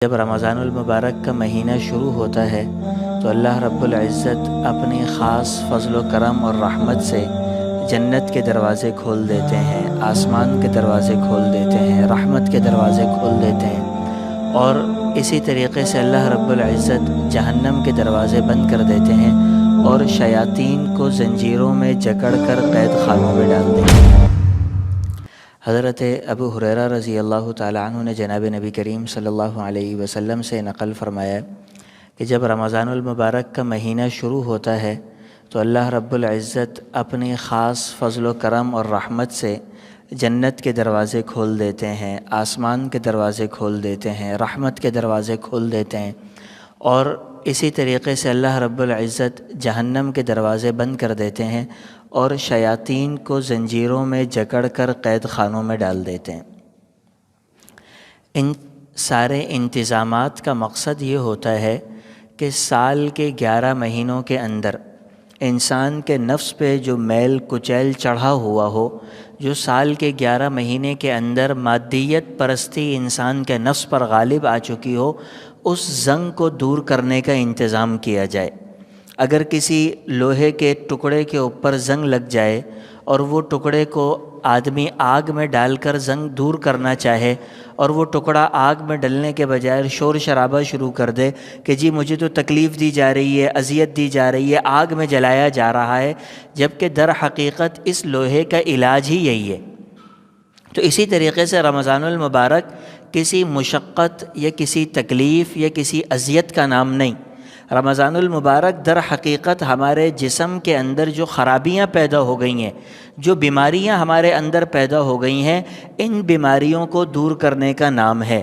جب رمضان المبارک کا مہینہ شروع ہوتا ہے تو اللہ رب العزت اپنی خاص فضل و کرم اور رحمت سے جنت کے دروازے کھول دیتے ہیں، آسمان کے دروازے کھول دیتے ہیں، رحمت کے دروازے کھول دیتے ہیں، اور اسی طریقے سے اللہ رب العزت جہنم کے دروازے بند کر دیتے ہیں اور شیاطین کو زنجیروں میں جکڑ کر قید خانوں میں ڈال دیتے ہیں۔ حضرت ابو ہریرہ رضی اللہ تعالیٰ عنہ نے جناب نبی کریم صلی اللہ علیہ وسلم سے نقل فرمایا کہ جب رمضان المبارک کا مہینہ شروع ہوتا ہے تو اللہ رب العزت اپنی خاص فضل و کرم اور رحمت سے جنت کے دروازے کھول دیتے ہیں، آسمان کے دروازے کھول دیتے ہیں، رحمت کے دروازے کھول دیتے ہیں، اور اسی طریقے سے اللہ رب العزت جہنم کے دروازے بند کر دیتے ہیں اور شیاطین کو زنجیروں میں جکڑ کر قید خانوں میں ڈال دیتے ہیں۔ ان سارے انتظامات کا مقصد یہ ہوتا ہے کہ سال کے 11 مہینوں کے اندر انسان کے نفس پہ جو میل کچیل چڑھا ہوا ہو، جو سال کے 11 مہینے کے اندر مادیت پرستی انسان کے نفس پر غالب آ چکی ہو، اس زنگ کو دور کرنے کا انتظام کیا جائے۔ اگر کسی لوہے کے ٹکڑے کے اوپر زنگ لگ جائے اور وہ ٹکڑے کو آدمی آگ میں ڈال کر زنگ دور کرنا چاہے اور وہ ٹکڑا آگ میں ڈلنے کے بجائے شور شرابہ شروع کر دے کہ جی مجھے تو تکلیف دی جا رہی ہے، اذیت دی جا رہی ہے، آگ میں جلایا جا رہا ہے، جبکہ در حقیقت اس لوہے کا علاج ہی یہی ہے۔ تو اسی طریقے سے رمضان المبارک کسی مشقت یا کسی تکلیف یا کسی اذیت کا نام نہیں۔ رمضان المبارک در حقیقت ہمارے جسم کے اندر جو خرابیاں پیدا ہو گئی ہیں، جو بیماریاں ہمارے اندر پیدا ہو گئی ہیں، ان بیماریوں کو دور کرنے کا نام ہے۔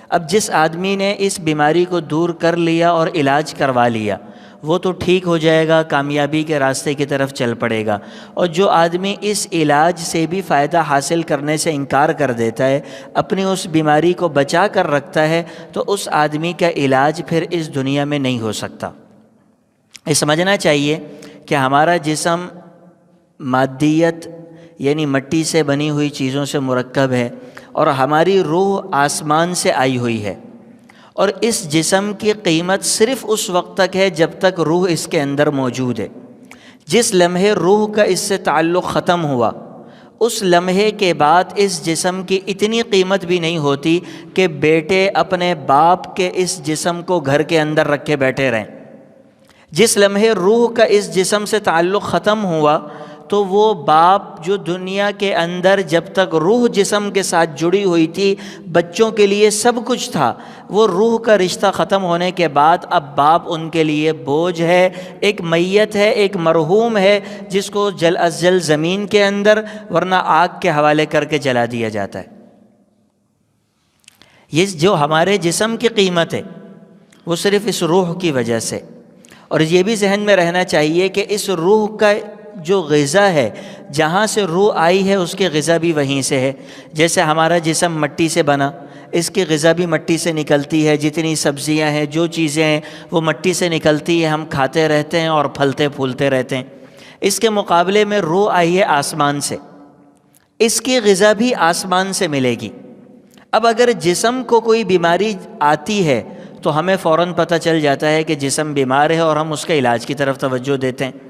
اب جس آدمی نے اس بیماری کو دور کر لیا اور علاج کروا لیا، وہ تو ٹھیک ہو جائے گا، کامیابی کے راستے کی طرف چل پڑے گا، اور جو آدمی اس علاج سے بھی فائدہ حاصل کرنے سے انکار کر دیتا ہے، اپنی اس بیماری کو بچا کر رکھتا ہے، تو اس آدمی کا علاج پھر اس دنیا میں نہیں ہو سکتا۔ یہ سمجھنا چاہیے کہ ہمارا جسم مادیت یعنی مٹی سے بنی ہوئی چیزوں سے مرکب ہے، اور ہماری روح آسمان سے آئی ہوئی ہے، اور اس جسم کی قیمت صرف اس وقت تک ہے جب تک روح اس کے اندر موجود ہے۔ جس لمحے روح کا اس سے تعلق ختم ہوا، اس لمحے کے بعد اس جسم کی اتنی قیمت بھی نہیں ہوتی کہ بیٹے اپنے باپ کے اس جسم کو گھر کے اندر رکھ کے بیٹھے رہیں۔ جس لمحے روح کا اس جسم سے تعلق ختم ہوا تو وہ باپ جو دنیا کے اندر جب تک روح جسم کے ساتھ جڑی ہوئی تھی، بچوں کے لیے سب کچھ تھا، وہ روح کا رشتہ ختم ہونے کے بعد اب باپ ان کے لیے بوجھ ہے، ایک میت ہے، ایک مرحوم ہے، جس کو جل از جل زمین کے اندر ورنہ آگ کے حوالے کر کے جلا دیا جاتا ہے۔ یہ جو ہمارے جسم کی قیمت ہے وہ صرف اس روح کی وجہ سے، اور یہ بھی ذہن میں رہنا چاہیے کہ اس روح کا جو غذا ہے، جہاں سے روح آئی ہے اس کی غذا بھی وہیں سے ہے۔ جیسے ہمارا جسم مٹی سے بنا، اس کی غذا بھی مٹی سے نکلتی ہے، جتنی سبزیاں ہیں، جو چیزیں ہیں وہ مٹی سے نکلتی ہے، ہم کھاتے رہتے ہیں اور پھلتے پھولتے رہتے ہیں۔ اس کے مقابلے میں روح آئی ہے آسمان سے، اس کی غذا بھی آسمان سے ملے گی۔ اب اگر جسم کو کوئی بیماری آتی ہے تو ہمیں فوراً پتہ چل جاتا ہے کہ جسم بیمار ہے اور ہم اس کے علاج کی طرف توجہ دیتے ہیں،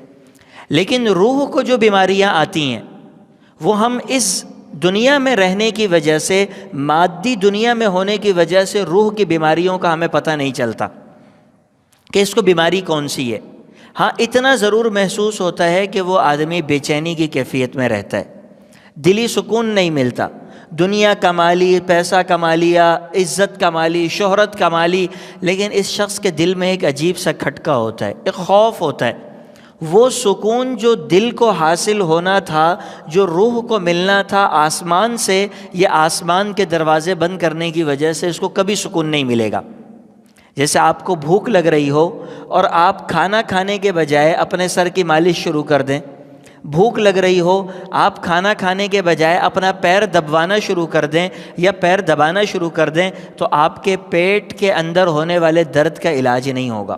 لیکن روح کو جو بیماریاں آتی ہیں وہ ہم اس دنیا میں رہنے کی وجہ سے، مادی دنیا میں ہونے کی وجہ سے روح کی بیماریوں کا ہمیں پتہ نہیں چلتا کہ اس کو بیماری کون سی ہے۔ ہاں اتنا ضرور محسوس ہوتا ہے کہ وہ آدمی بے چینی کی کیفیت میں رہتا ہے، دلی سکون نہیں ملتا، دنیا کما لی، پیسہ کما لیا، عزت کما لی، شہرت کما لی، لیکن اس شخص کے دل میں ایک عجیب سا کھٹکا ہوتا ہے، ایک خوف ہوتا ہے۔ وہ سکون جو دل کو حاصل ہونا تھا، جو روح کو ملنا تھا آسمان سے، یہ آسمان کے دروازے بند کرنے کی وجہ سے اس کو کبھی سکون نہیں ملے گا۔ جیسے آپ کو بھوک لگ رہی ہو اور آپ کھانا کھانے کے بجائے اپنے سر کی مالش شروع کر دیں، بھوک لگ رہی ہو آپ کھانا کھانے کے بجائے اپنا پیر دبوانا شروع کر دیں یا پیر دبانا شروع کر دیں، تو آپ کے پیٹ کے اندر ہونے والے درد کا علاج نہیں ہوگا،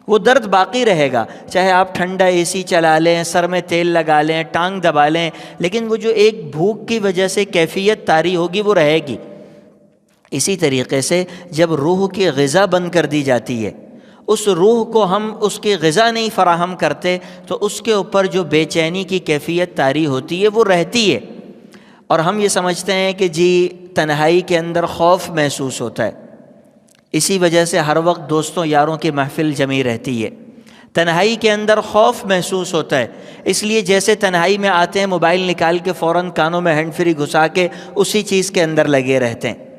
وہ درد باقی رہے گا، چاہے آپ ٹھنڈا اے سی چلا لیں، سر میں تیل لگا لیں، ٹانگ دبا لیں، لیکن وہ جو ایک بھوک کی وجہ سے کیفیت طاری ہوگی وہ رہے گی۔ اسی طریقے سے جب روح کی غذا بند کر دی جاتی ہے، اس روح کو ہم اس کی غذا نہیں فراہم کرتے، تو اس کے اوپر جو بے چینی کی کیفیت طاری ہوتی ہے وہ رہتی ہے، اور ہم یہ سمجھتے ہیں کہ جی تنہائی کے اندر خوف محسوس ہوتا ہے، اسی وجہ سے ہر وقت دوستوں یاروں کی محفل جمی رہتی ہے۔ تنہائی کے اندر خوف محسوس ہوتا ہے، اس لیے جیسے تنہائی میں آتے ہیں موبائل نکال کے فوراً کانوں میں ہینڈ فری گھسا کے اسی چیز کے اندر لگے رہتے ہیں۔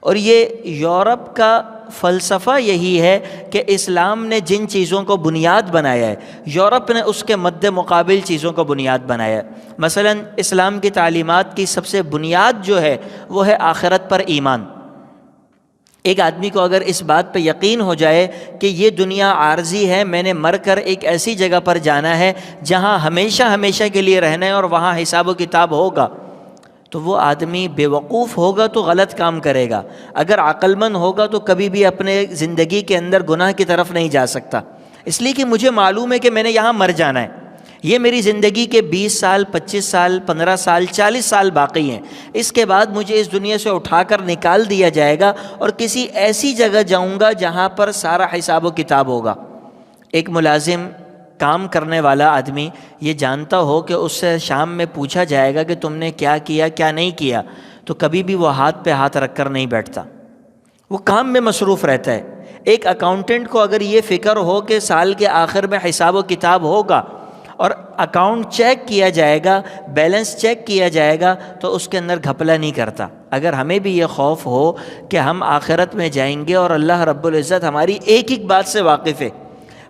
اور یہ یورپ کا فلسفہ یہی ہے کہ اسلام نے جن چیزوں کو بنیاد بنایا ہے، یورپ نے اس کے مد مقابل چیزوں کو بنیاد بنایا ہے۔ مثلا اسلام کی تعلیمات کی سب سے بنیاد جو ہے وہ ہے آخرت پر ایمان۔ ایک آدمی کو اگر اس بات پہ یقین ہو جائے کہ یہ دنیا عارضی ہے، میں نے مر کر ایک ایسی جگہ پر جانا ہے جہاں ہمیشہ ہمیشہ کے لیے رہنا ہے اور وہاں حساب و کتاب ہوگا، تو وہ آدمی بے وقوف ہوگا تو غلط کام کرے گا، اگر عقل مند ہوگا تو کبھی بھی اپنے زندگی کے اندر گناہ کی طرف نہیں جا سکتا، اس لیے کہ مجھے معلوم ہے کہ میں نے یہاں مر جانا ہے، یہ میری زندگی کے 20 سال 25 سال 15 سال 40 سال باقی ہیں، اس کے بعد مجھے اس دنیا سے اٹھا کر نکال دیا جائے گا اور کسی ایسی جگہ جاؤں گا جہاں پر سارا حساب و کتاب ہوگا۔ ایک ملازم کام کرنے والا آدمی یہ جانتا ہو کہ اس سے شام میں پوچھا جائے گا کہ تم نے کیا کیا کیا نہیں کیا، تو کبھی بھی وہ ہاتھ پہ ہاتھ رکھ کر نہیں بیٹھتا، وہ کام میں مصروف رہتا ہے۔ ایک اکاؤنٹنٹ کو اگر یہ فکر ہو کہ سال کے آخر میں حساب و کتاب ہوگا اور اکاؤنٹ چیک کیا جائے گا، بیلنس چیک کیا جائے گا، تو اس کے اندر گھپلا نہیں کرتا۔ اگر ہمیں بھی یہ خوف ہو کہ ہم آخرت میں جائیں گے اور اللہ رب العزت ہماری ایک ایک بات سے واقف ہے،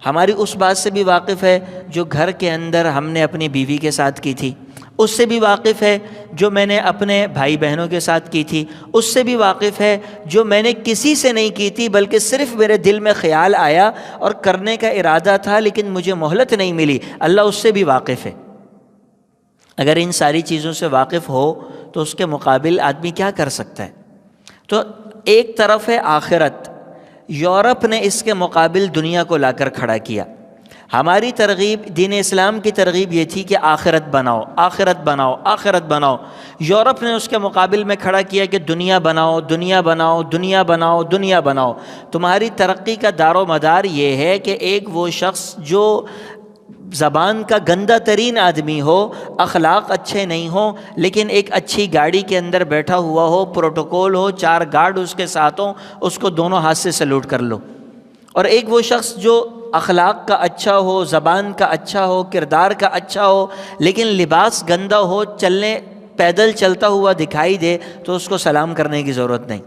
ہماری اس بات سے بھی واقف ہے جو گھر کے اندر ہم نے اپنی بیوی کے ساتھ کی تھی، اس سے بھی واقف ہے جو میں نے اپنے بھائی بہنوں کے ساتھ کی تھی، اس سے بھی واقف ہے جو میں نے کسی سے نہیں کی تھی بلکہ صرف میرے دل میں خیال آیا اور کرنے کا ارادہ تھا لیکن مجھے مہلت نہیں ملی، اللہ اس سے بھی واقف ہے۔ اگر ان ساری چیزوں سے واقف ہو تو اس کے مقابل آدمی کیا کر سکتا ہے؟ تو ایک طرف ہے آخرت، یورپ نے اس کے مقابل دنیا کو لا کر کھڑا کیا۔ ہماری ترغیب، دین اسلام کی ترغیب یہ تھی کہ آخرت بناؤ آخرت بناؤ آخرت بناؤ، یورپ نے اس کے مقابل میں کھڑا کیا کہ دنیا بناؤ دنیا بناؤ دنیا بناؤ دنیا بناؤ۔ تمہاری ترقی کا دار و مدار یہ ہے کہ ایک وہ شخص جو زبان کا گندہ ترین آدمی ہو، اخلاق اچھے نہیں ہوں، لیکن ایک اچھی گاڑی کے اندر بیٹھا ہوا ہو، پروٹوکول ہو، 4 گارڈ اس کے ساتھ ہوں، اس کو دونوں ہاتھ سے سلوٹ کر لو۔ اور ایک وہ شخص جو اخلاق کا اچھا ہو، زبان کا اچھا ہو، کردار کا اچھا ہو، لیکن لباس گندہ ہو، پیدل چلتا ہوا دکھائی دے تو اس کو سلام کرنے کی ضرورت نہیں۔